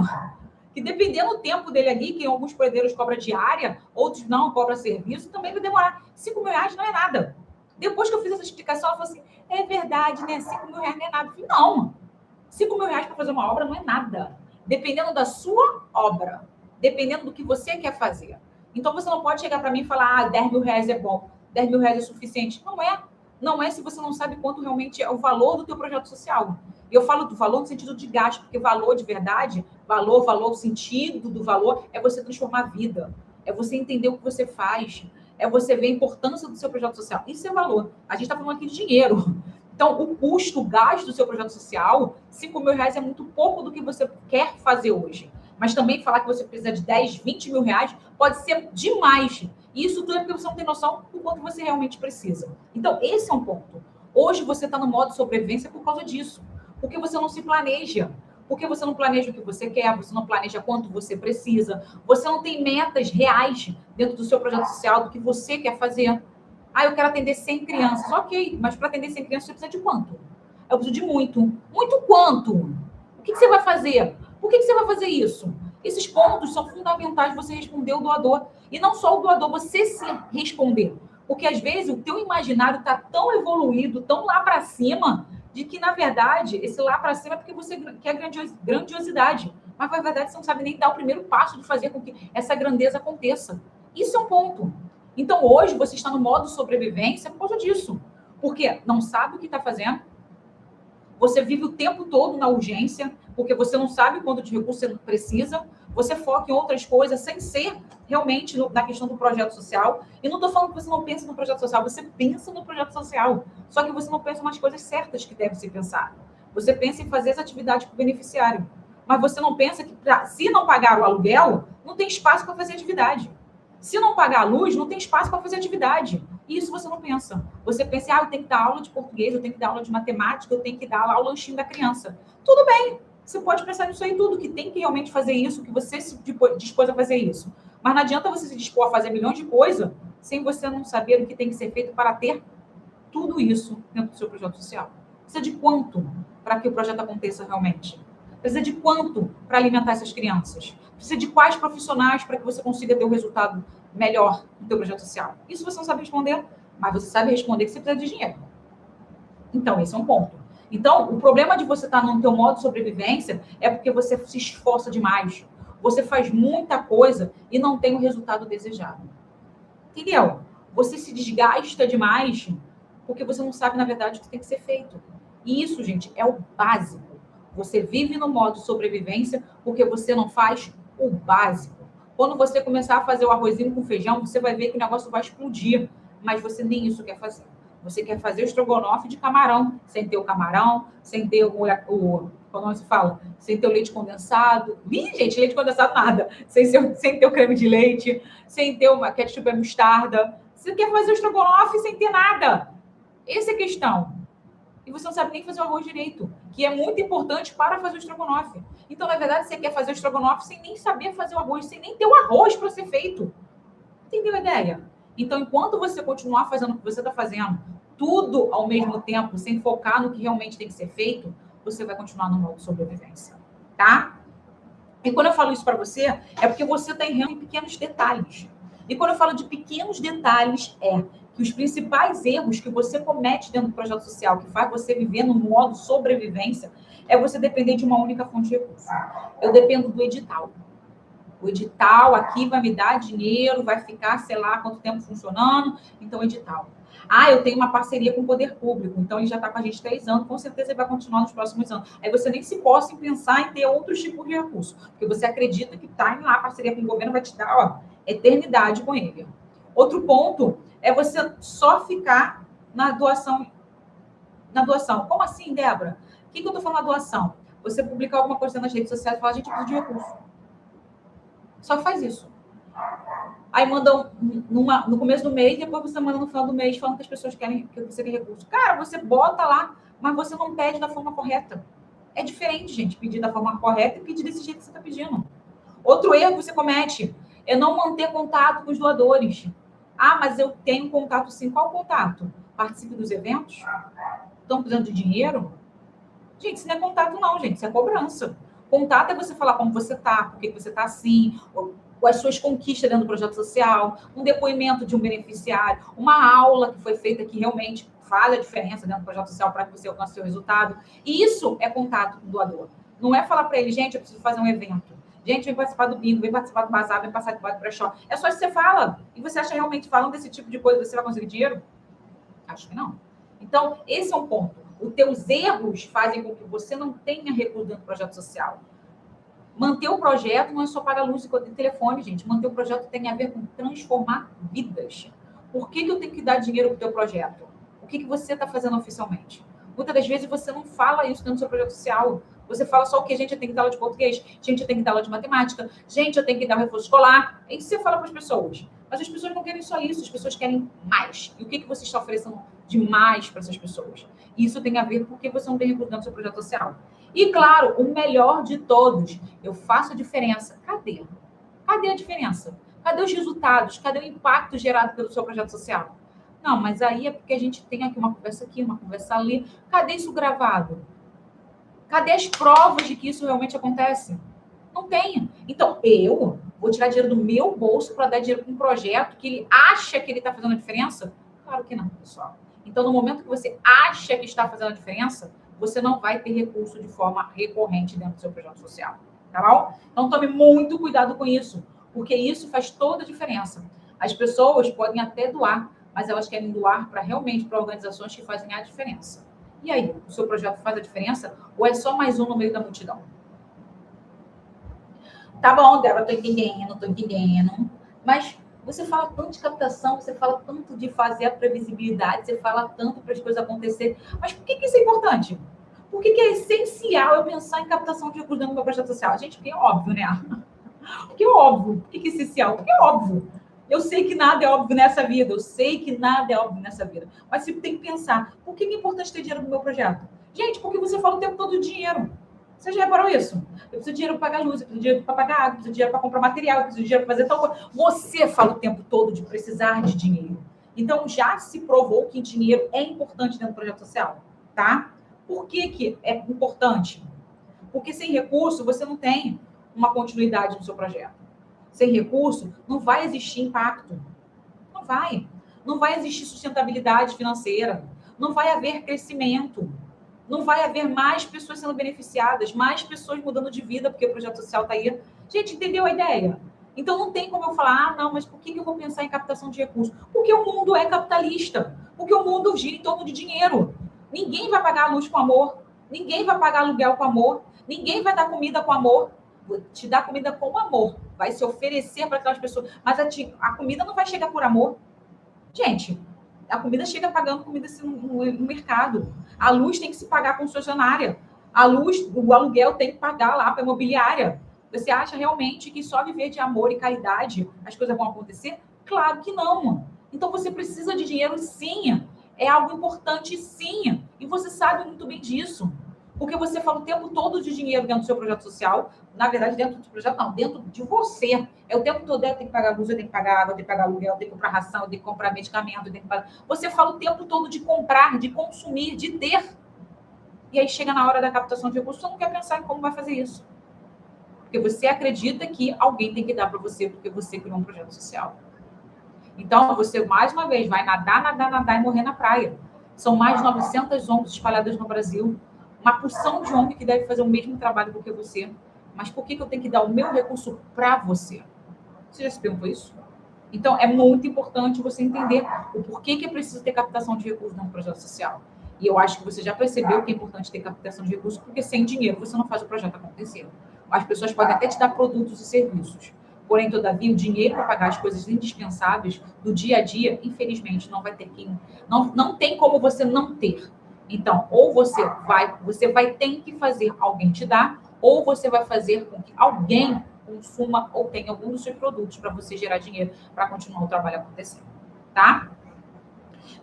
Que dependendo do tempo dele ali, que alguns pedreiros cobram diária, outros não, cobram serviço, também vai demorar. 5 mil reais não é nada. Depois que eu fiz essa explicação, ela falou assim, é verdade, né? 5 mil reais não é nada. Eu falei, não. 5 mil reais para fazer uma obra não é nada. Dependendo da sua obra. Dependendo do que você quer fazer. Então, você não pode chegar para mim e falar, 10 mil reais é bom, 10 mil reais é suficiente. Não é. Não é se você não sabe quanto realmente é o valor do teu projeto social. E eu falo do valor no sentido de gasto, porque valor de verdade Valor, o sentido do valor é você transformar a vida, é você entender o que você faz, é você ver a importância do seu projeto social. Isso é valor. A gente está falando aqui de dinheiro. Então, o custo, o gasto do seu projeto social, R$ 5.000 é muito pouco do que você quer fazer hoje. Mas também falar que você precisa de 10, 20 mil reais pode ser demais. E isso tudo é porque você não tem noção do quanto você realmente precisa. Então, esse é um ponto. Hoje você está no modo sobrevivência por causa disso. Porque você não se planeja. Porque você não planeja o que você quer, você não planeja quanto você precisa, você não tem metas reais dentro do seu projeto social, do que você quer fazer. Ah, eu quero atender 100 crianças. Ok, mas para atender 100 crianças você precisa de quanto? Eu preciso de muito. Muito quanto? O que você vai fazer? Por que você vai fazer isso? Esses pontos são fundamentais você responder o doador. E não só o doador, você se responder. Porque às vezes o teu imaginário está tão evoluído, tão lá para cima, de que, na verdade, esse lá para cima é porque você quer grandiosidade. Mas, na verdade, você não sabe nem dar o primeiro passo de fazer com que essa grandeza aconteça. Isso é um ponto. Então, hoje, você está no modo sobrevivência por causa disso. Porque não sabe o que está fazendo, você vive o tempo todo na urgência, porque você não sabe quanto de recurso você precisa, você foca em outras coisas sem ser realmente na questão do projeto social. E não estou falando que você não pensa no projeto social, você pensa no projeto social, só que você não pensa nas coisas certas que deve ser pensado. Você pensa em fazer as atividades para o beneficiário, mas você não pensa que, se não pagar o aluguel, não tem espaço para fazer atividade. Se não pagar a luz, não tem espaço para fazer atividade. Isso você não pensa. Você pensa, eu tenho que dar aula de português, eu tenho que dar aula de matemática, eu tenho que dar aula ao lanchinho da criança. Tudo bem, você pode pensar nisso aí tudo, que tem que realmente fazer isso, que você se dispôs a fazer isso. Mas não adianta você se dispor a fazer milhões de coisas sem você não saber o que tem que ser feito para ter tudo isso dentro do seu projeto social. Precisa de quanto para que o projeto aconteça realmente? Precisa de quanto para alimentar essas crianças? Precisa de quais profissionais para que você consiga ter um resultado melhor no seu projeto social? Isso você não sabe responder, mas você sabe responder que você precisa de dinheiro. Então, esse é um ponto. Então, o problema de você estar no teu modo de sobrevivência é porque você se esforça demais. Você faz muita coisa e não tem o resultado desejado. Entendeu? Você se desgasta demais porque você não sabe, na verdade, o que tem que ser feito. E isso, gente, é o básico. Você vive no modo sobrevivência porque você não faz o básico. Quando você começar a fazer o arrozinho com feijão, você vai ver que o negócio vai explodir. Mas você nem isso quer fazer. Você quer fazer o estrogonofe de camarão, sem ter o camarão, sem ter como se fala? Sem ter o leite condensado. Ih, gente, leite condensado nada. Sem ter o creme de leite, sem ter uma ketchup e mostarda. Você quer fazer o estrogonofe sem ter nada. Essa é a questão. E você não sabe nem fazer o arroz direito, que é muito importante para fazer o estrogonofe. Então, na verdade, você quer fazer o estrogonofe sem nem saber fazer o arroz, sem nem ter o arroz para ser feito. Entendeu a ideia? Então, enquanto você continuar fazendo o que você está fazendo, tudo ao mesmo tempo, sem focar no que realmente tem que ser feito, você vai continuar no modo de sobrevivência, tá? E quando eu falo isso para você, é porque você está errando em pequenos detalhes. E quando eu falo de pequenos detalhes, que os principais erros que você comete dentro do projeto social, que faz você viver no modo sobrevivência, é você depender de uma única fonte de recurso. Eu dependo do edital. O edital aqui vai me dar dinheiro, vai ficar, sei lá, quanto tempo funcionando. Então, edital. Eu tenho uma parceria com o poder público, então ele já está com a gente 3 anos, com certeza ele vai continuar nos próximos anos. Aí você nem se possa pensar em ter outros tipos de recurso, porque você acredita que tá lá a parceria com o governo vai te dar, eternidade com ele. Outro ponto é você só ficar na doação. Na doação. Como assim, Débora? O que eu estou falando na doação? Você publicar alguma coisa nas redes sociais e falar, a gente precisa de recurso. Só faz isso. Aí manda no começo do mês, depois você manda no final do mês, falando que as pessoas querem que você tenha recurso. Cara, você bota lá, mas você não pede da forma correta. É diferente, gente, pedir da forma correta e pedir desse jeito que você está pedindo. Outro erro que você comete é não manter contato com os doadores. Mas eu tenho contato sim. Qual contato? Participe dos eventos? Estão precisando de dinheiro? Gente, isso não é contato não, gente. Isso é cobrança. Contato é você falar como você está, por que você está assim, as suas conquistas dentro do projeto social, um depoimento de um beneficiário, uma aula que foi feita que realmente faz a diferença dentro do projeto social para que você alcance o seu resultado. E isso é contato com o doador. Não é falar para ele, gente, eu preciso fazer um evento. Gente, vem participar do bingo, vem participar do bazar, vem participar do brechó. É só isso que você fala. E você acha realmente, falando desse tipo de coisa, você vai conseguir dinheiro? Acho que não. Então, esse é um ponto. Os teus erros fazem com que você não tenha recurso dentro do projeto social. Manter o projeto não é só pagar luz e telefone, gente. Manter o projeto tem a ver com transformar vidas. Por que eu tenho que dar dinheiro para o teu projeto? O que você está fazendo oficialmente? Muitas das vezes você não fala isso dentro do seu projeto social. Você fala só o quê? Gente, eu tenho que dar aula de português. Gente, eu tenho que dar aula de matemática. Gente, eu tenho que dar um reforço escolar. É isso que você fala para as pessoas. Mas as pessoas não querem só isso. As pessoas querem mais. E o que você está oferecendo de mais para essas pessoas? Isso tem a ver porque você não tem recurso dentro do seu projeto social. E, claro, o melhor de todos, eu faço a diferença. Cadê? Cadê a diferença? Cadê os resultados? Cadê o impacto gerado pelo seu projeto social? Não, mas aí é porque a gente tem aqui, uma conversa ali. Cadê isso gravado? Cadê as provas de que isso realmente acontece? Não tem. Então, eu vou tirar dinheiro do meu bolso para dar dinheiro para um projeto que ele acha que ele está fazendo a diferença? Claro que não, pessoal. Então, no momento que você acha que está fazendo a diferença, você não vai ter recurso de forma recorrente dentro do seu projeto social. Tá bom? Então, tome muito cuidado com isso, porque isso faz toda a diferença. As pessoas podem até doar, mas elas querem doar realmente para organizações que fazem a diferença. E aí, o seu projeto faz a diferença? Ou é só mais um no meio da multidão? Tá bom, Débora, tô entendendo. Mas você fala tanto de captação, você fala tanto de fazer a previsibilidade, você fala tanto para as coisas acontecerem. Mas por que isso é importante? Por que é essencial eu pensar em captação de recursos dentro do meu projeto social? Gente, porque é óbvio, né? Porque é óbvio. Por que é essencial? Porque é óbvio. Eu sei que nada é óbvio nessa vida. Mas você tem que pensar, por que é importante ter dinheiro no meu projeto? Gente, porque você fala o tempo todo de dinheiro. Você já reparou isso? Eu preciso de dinheiro para pagar luz, eu preciso de dinheiro para pagar água, eu preciso de dinheiro para comprar material, eu preciso de dinheiro para fazer tal coisa. Você fala o tempo todo de precisar de dinheiro. Então, já se provou que dinheiro é importante dentro do projeto social, tá? Por que é importante? Porque sem recurso, você não tem uma continuidade no seu projeto. Sem recurso, não vai existir impacto. Não vai. Não vai existir sustentabilidade financeira. Não vai haver crescimento. Não vai haver mais pessoas sendo beneficiadas, mais pessoas mudando de vida, porque o projeto social está aí. Gente, entendeu a ideia? Então, não tem como eu falar, não, mas por que eu vou pensar em captação de recursos? Porque o mundo é capitalista. Porque o mundo gira em torno de dinheiro. Ninguém vai pagar a luz com amor. Ninguém vai pagar aluguel com amor. Ninguém vai dar comida com amor. Vou te dar comida com amor. Vai se oferecer para aquelas pessoas. Mas a comida não vai chegar por amor. Gente, a comida chega pagando comida assim, no mercado. A luz tem que se pagar concessionária. A luz, o aluguel tem que pagar lá para a imobiliária. Você acha realmente que só viver de amor e caridade as coisas vão acontecer? Claro que não. Então você precisa de dinheiro, sim. É algo importante, sim. E você sabe muito bem disso. Porque você fala o tempo todo de dinheiro dentro do seu projeto social. Na verdade, dentro do projeto, não, dentro de você. É o tempo todo, eu tenho que pagar luz, eu tenho que pagar água, eu tenho que pagar aluguel, eu tenho que comprar ração, eu tenho que comprar medicamento, eu tenho que pagar... Você fala o tempo todo de comprar, de consumir, de ter. E aí chega na hora da captação de recursos, você não quer pensar em como vai fazer isso. Porque você acredita que alguém tem que dar para você, porque você criou um projeto social. Então, você, mais uma vez, vai nadar e morrer na praia. São mais de 900 ONGs espalhadas no Brasil. Uma porção de ONG que deve fazer o mesmo trabalho do que você. Mas por que eu tenho que dar o meu recurso para você? Você já se perguntou isso? Então, é muito importante você entender o porquê que é preciso ter captação de recursos num projeto social. E eu acho que você já percebeu que é importante ter captação de recursos, porque sem dinheiro você não faz o projeto acontecer. As pessoas podem até te dar produtos e serviços. Porém, todavia, o dinheiro para pagar as coisas indispensáveis do dia a dia, infelizmente, não vai ter quem... Não tem como você não ter. Então, ou você vai ter que fazer alguém te dar, ou você vai fazer com que alguém consuma ou tenha algum dos seus produtos para você gerar dinheiro para continuar o trabalho acontecendo, tá?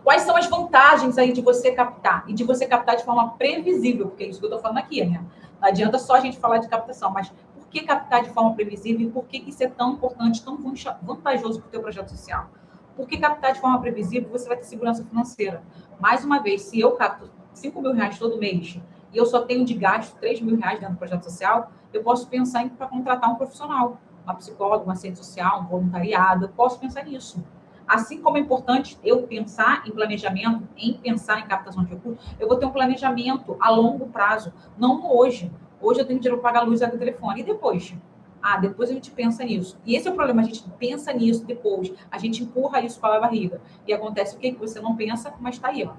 Quais são as vantagens aí de você captar? E de você captar de forma previsível, porque é isso que eu estou falando aqui, né? Não adianta só a gente falar de captação, mas por que captar de forma previsível e por que isso é tão importante, tão vantajoso para o teu projeto social? Porque captar de forma previsível, você vai ter segurança financeira. Mais uma vez, se eu capto R$5.000 todo mês e eu só tenho de gasto R$3.000 dentro do projeto social, eu posso pensar em para contratar um profissional, uma psicóloga, uma assistente social, um voluntariado, eu posso pensar nisso. Assim como é importante eu pensar em planejamento, em pensar em captação de recursos, eu vou ter um planejamento a longo prazo, não hoje. Hoje eu tenho dinheiro para pagar a luz e o telefone. E depois? Depois a gente pensa nisso. E esse é o problema, a gente pensa nisso depois. A gente empurra isso para a barriga. E acontece o quê? Que você não pensa, mas está aí, ó,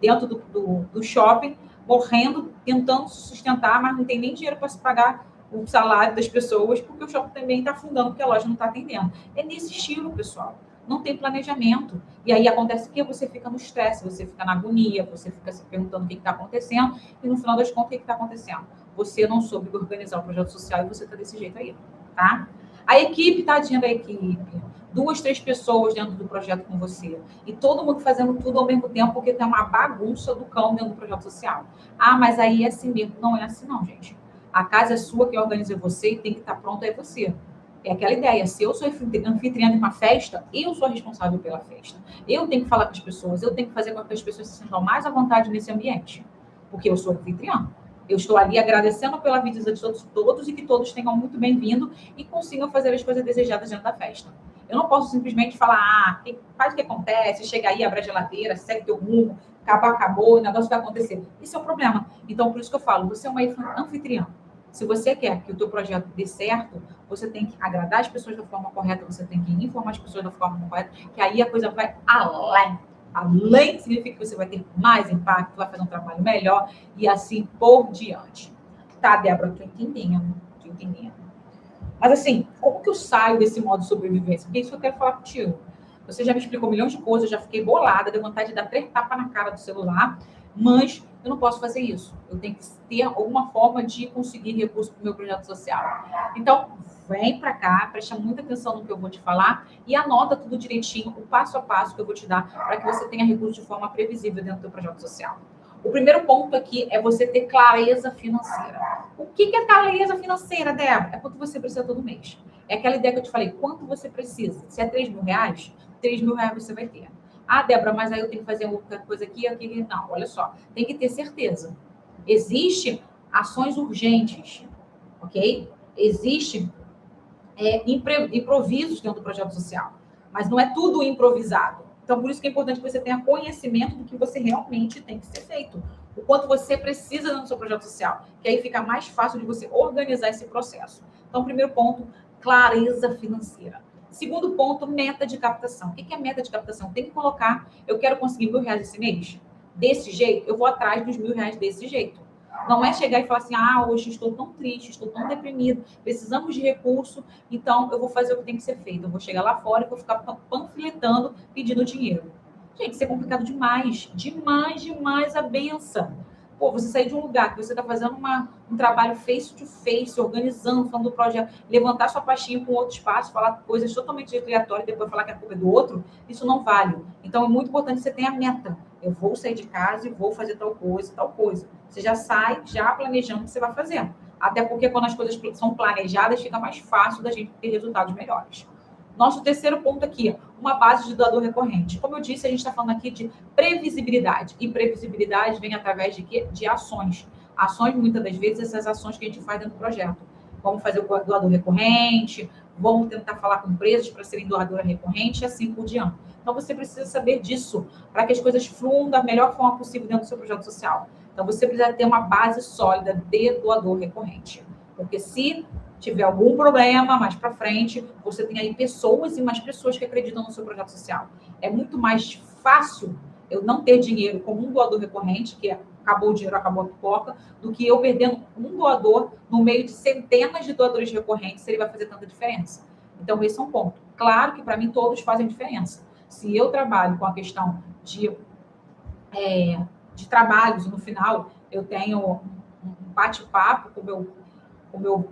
dentro do shopping, morrendo, tentando se sustentar, mas não tem nem dinheiro para se pagar o salário das pessoas, porque o shopping também está afundando, porque a loja não está atendendo. É nesse estilo, pessoal. Não tem planejamento. E aí acontece que você fica no estresse, você fica na agonia, você fica se perguntando o que está acontecendo, e no final das contas, o que está acontecendo? Você não soube organizar o projeto social e você está desse jeito aí, tá? A equipe, tadinha da equipe. 2, 3 pessoas dentro do projeto com você. E todo mundo fazendo tudo ao mesmo tempo, porque tem uma bagunça do cão dentro do projeto social. Ah, mas aí é assim mesmo. Não é assim não, gente. A casa é sua, quem organiza você e tem que estar pronto é você. É aquela ideia, se eu sou anfitriã de uma festa, eu sou responsável pela festa. Eu tenho que falar com as pessoas, eu tenho que fazer com que as pessoas se sintam mais à vontade nesse ambiente. Porque eu sou anfitriã. Eu estou ali agradecendo pela visita de todos e que todos tenham muito bem-vindo e consigam fazer as coisas desejadas dentro da festa. Eu não posso simplesmente falar, faz o que acontece, chega aí, abre a geladeira, segue teu rumo, acabou, o negócio vai acontecer. Isso é um problema. Então, por isso que eu falo, você é uma anfitriã. Se você quer que o teu projeto dê certo, você tem que agradar as pessoas da forma correta, você tem que informar as pessoas da forma correta, que aí a coisa vai além. Além significa que você vai ter mais impacto, vai fazer um trabalho melhor e assim por diante. Tá, Débora? Tô entendendo. Mas assim, como que eu saio desse modo de sobrevivência? Porque é isso que eu quero falar contigo. Você já me explicou milhões de coisas, eu já fiquei bolada, deu vontade de dar 3 tapas na cara do celular, mas eu não posso fazer isso. Eu tenho que ter alguma forma de conseguir recurso para o meu projeto social. Então, vem para cá, presta muita atenção no que eu vou te falar e anota tudo direitinho, o passo a passo que eu vou te dar para que você tenha recurso de forma previsível dentro do teu projeto social. O primeiro ponto aqui é você ter clareza financeira. O que é clareza financeira, Débora? É quanto você precisa todo mês. É aquela ideia que eu te falei, quanto você precisa. Se é 3 mil reais, 3 mil reais você vai ter. Ah, Débora, mas aí eu tenho que fazer outra coisa aqui. Não, olha só, tem que ter certeza. Existem ações urgentes, ok? Existem improvisos dentro do projeto social, mas não é tudo improvisado. Então, por isso que é importante que você tenha conhecimento do que você realmente tem que ser feito, o quanto você precisa no seu projeto social, que aí fica mais fácil de você organizar esse processo. Então, primeiro ponto, clareza financeira. Segundo ponto, meta de captação. O que é meta de captação? Tem que colocar, eu quero conseguir R$1.000 esse mês? Desse jeito, eu vou atrás dos R$1.000 desse jeito. Não é chegar e falar assim, hoje estou tão triste, estou tão deprimido, precisamos de recurso, então eu vou fazer o que tem que ser feito. Eu vou chegar lá fora e vou ficar panfletando, pedindo dinheiro. Gente, isso é complicado demais. Demais a benção. Pô, você sair de um lugar que você está fazendo um trabalho face to face, organizando, falando do projeto, levantar sua pastinha com outro espaço, falar coisas totalmente aleatórias e depois falar que a culpa é do outro, isso não vale. Então, é muito importante que você tenha a meta. Eu vou sair de casa e vou fazer tal coisa, tal coisa. Você já sai, já planejando o que você vai fazer. Até porque quando as coisas são planejadas, fica mais fácil da gente ter resultados melhores. Nosso terceiro ponto aqui, uma base de doador recorrente. Como eu disse, a gente está falando aqui de previsibilidade. E previsibilidade vem através de quê? De ações. Ações, muitas das vezes, essas ações que a gente faz dentro do projeto. Vamos fazer o doador recorrente, vamos tentar falar com empresas para serem doadora recorrente e assim por diante. Então, você precisa saber disso para que as coisas fluam da melhor forma possível dentro do seu projeto social. Então, você precisa ter uma base sólida de doador recorrente. Porque se tiver algum problema mais para frente, você tem aí pessoas e mais pessoas que acreditam no seu projeto social. É muito mais fácil eu não ter dinheiro como um doador recorrente, que acabou o dinheiro, acabou a pipoca, do que eu perdendo um doador no meio de centenas de doadores recorrentes, se ele vai fazer tanta diferença. Então, esse é um ponto. Claro que, para mim, todos fazem diferença. Se eu trabalho com a questão de trabalhos, e no final eu tenho um bate-papo com o meu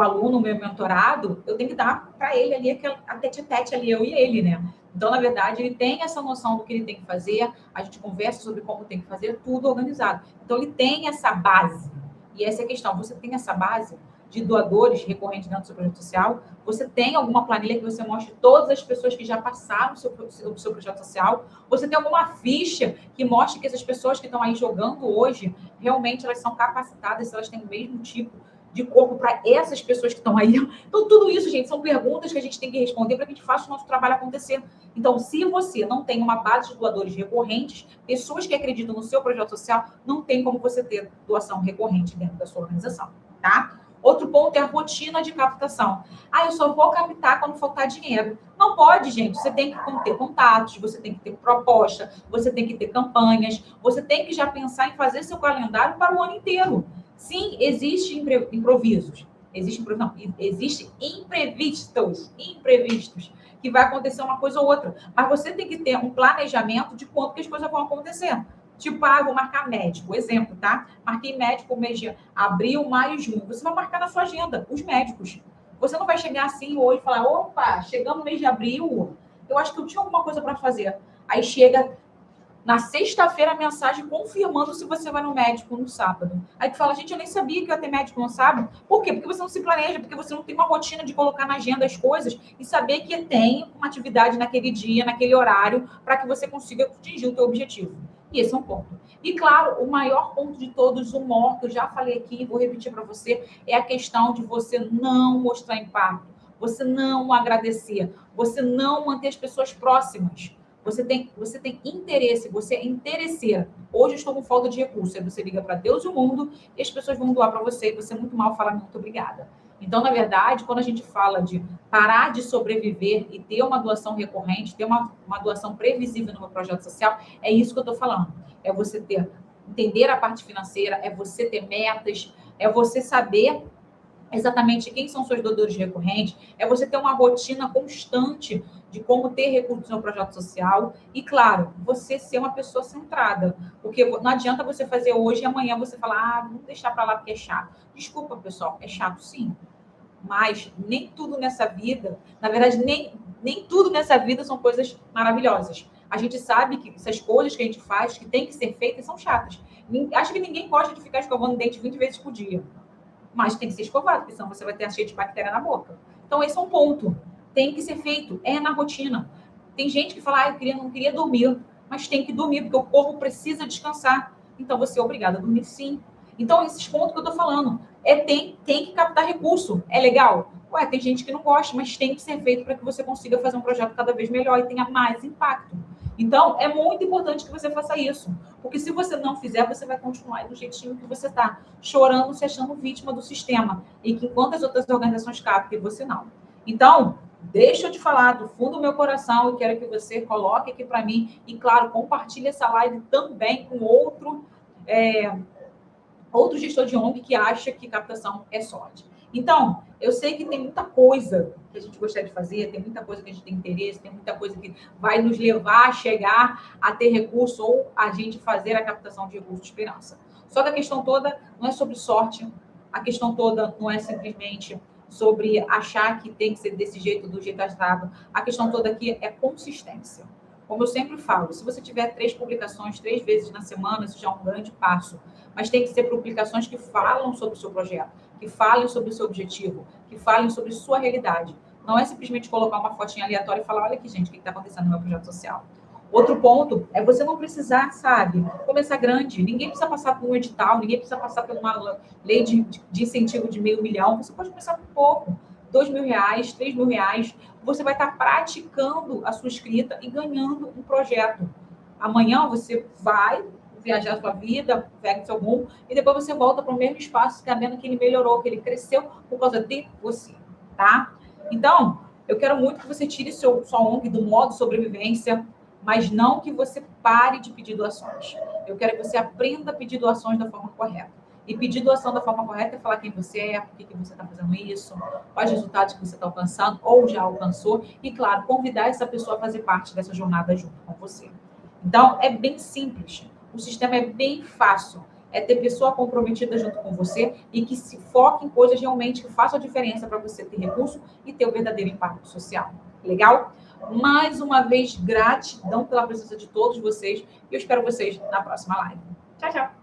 aluno, o meu mentorado, eu tenho que dar para ele ali a tete-a-tete ali, eu e ele, né? Então, na verdade, ele tem essa noção do que ele tem que fazer, a gente conversa sobre como tem que fazer, tudo organizado. Então, ele tem essa base. E essa é a questão, você tem essa base de doadores recorrentes dentro do seu projeto social, você tem alguma planilha que você mostre todas as pessoas que já passaram o seu projeto social, você tem alguma ficha que mostre que essas pessoas que estão aí jogando hoje, realmente elas são capacitadas, se elas têm o mesmo tipo de corpo para essas pessoas que estão aí. Então, tudo isso, gente, são perguntas que a gente tem que responder para que a gente faça o nosso trabalho acontecer. Então, se você não tem uma base de doadores recorrentes, pessoas que acreditam no seu projeto social, não tem como você ter doação recorrente dentro da sua organização, tá? Outro ponto é a rotina de captação. Eu só vou captar quando faltar dinheiro. Não pode, gente. Você tem que ter contatos, você tem que ter proposta, você tem que ter campanhas, você tem que já pensar em fazer seu calendário para o ano inteiro. Sim, existem improvisos. Existem imprevistos, que vai acontecer uma coisa ou outra. Mas você tem que ter um planejamento de quando que as coisas vão acontecer. Tipo, vou marcar médico. Exemplo, tá? Marquei médico mês de abril, maio, junho. Você vai marcar na sua agenda os médicos. Você não vai chegar assim hoje e falar, opa, chegamos no mês de abril, eu acho que eu tinha alguma coisa para fazer. Aí chega na sexta-feira a mensagem confirmando se você vai no médico no sábado. Aí tu fala, gente, eu nem sabia que ia ter médico no sábado. Por quê? Porque você não se planeja, porque você não tem uma rotina de colocar na agenda as coisas e saber que tem uma atividade naquele dia, naquele horário, para que você consiga atingir o teu objetivo. E esse é um ponto. E, claro, o maior ponto de todos, o maior, que eu já falei aqui e vou repetir para você, é a questão de você não mostrar impacto, você não agradecer, você não manter as pessoas próximas. Você tem interesse, você é interesseira. Hoje eu estou com falta de recursos. Aí você liga para Deus e o mundo e as pessoas vão doar para você e você muito mal fala muito obrigada. Então, na verdade, quando a gente fala de parar de sobreviver e ter uma doação recorrente, ter uma doação previsível no meu projeto social, é isso que eu estou falando. É você entender a parte financeira, é você ter metas, é você saber exatamente quem são seus doadores recorrentes, é você ter uma rotina constante de como ter recursos no projeto social e, claro, você ser uma pessoa centrada, porque não adianta você fazer hoje e amanhã você falar, vamos deixar para lá porque é chato. Desculpa, pessoal, é chato sim, mas nem tudo nessa vida, na verdade, nem tudo nessa vida são coisas maravilhosas. A gente sabe que essas coisas que a gente faz, que tem que ser feitas, são chatas. Acho que ninguém gosta de ficar escovando o dente 20 vezes por dia. Mas tem que ser escovado, porque senão você vai ter cheio de bactéria na boca. Então, esse é um ponto. Tem que ser feito. É na rotina. Tem gente que fala, eu não queria dormir. Mas tem que dormir, porque o corpo precisa descansar. Então, você é obrigado a dormir sim. Então, esses pontos que eu estou falando. Tem que captar recurso. É legal? Tem gente que não gosta, mas tem que ser feito para que você consiga fazer um projeto cada vez melhor e tenha mais impacto. Então, é muito importante que você faça isso. Porque se você não fizer, você vai continuar do jeitinho que você está, chorando, se achando vítima do sistema. E que enquanto as outras organizações captam, você não. Então, deixa eu te falar do fundo do meu coração e quero que você coloque aqui para mim. E, claro, compartilhe essa live também com outro gestor de ONG que acha que captação é sorte. Então, eu sei que tem muita coisa que a gente gostaria de fazer, tem muita coisa que a gente tem interesse, tem muita coisa que vai nos levar a chegar a ter recurso ou a gente fazer a captação de recursos de esperança. Só que a questão toda não é sobre sorte, a questão toda não é simplesmente sobre achar que tem que ser desse jeito, do jeito assado. A questão toda aqui é consistência. Como eu sempre falo, se você tiver 3 publicações 3 vezes na semana, isso já é um grande passo. Mas tem que ser publicações que falam sobre o seu projeto, que falem sobre o seu objetivo, que falem sobre sua realidade. Não é simplesmente colocar uma fotinha aleatória e falar, olha aqui, gente, o que está acontecendo no meu projeto social. Outro ponto é você não precisar, sabe, começar grande. Ninguém precisa passar por um edital, ninguém precisa passar por uma lei de incentivo de R$500 mil. Você pode começar por pouco. R$2.000, R$3.000. Você vai estar praticando a sua escrita e ganhando um projeto. Amanhã você vai viajar a sua vida, pega o seu rumo, e depois você volta para o mesmo espaço, sabendo que ele melhorou, que ele cresceu por causa de você, tá? Então, eu quero muito que você tire sua ONG do modo sobrevivência, mas não que você pare de pedir doações. Eu quero que você aprenda a pedir doações da forma correta. E pedir doação da forma correta é falar quem você é, por que você está fazendo isso, quais resultados que você está alcançando ou já alcançou, e, claro, convidar essa pessoa a fazer parte dessa jornada junto com você. Então, é bem simples. O sistema é bem fácil. É ter pessoa comprometida junto com você e que se foque em coisas realmente que façam a diferença para você ter recurso e ter o verdadeiro impacto social. Legal? Mais uma vez, gratidão pela presença de todos vocês e eu espero vocês na próxima live. Tchau, tchau!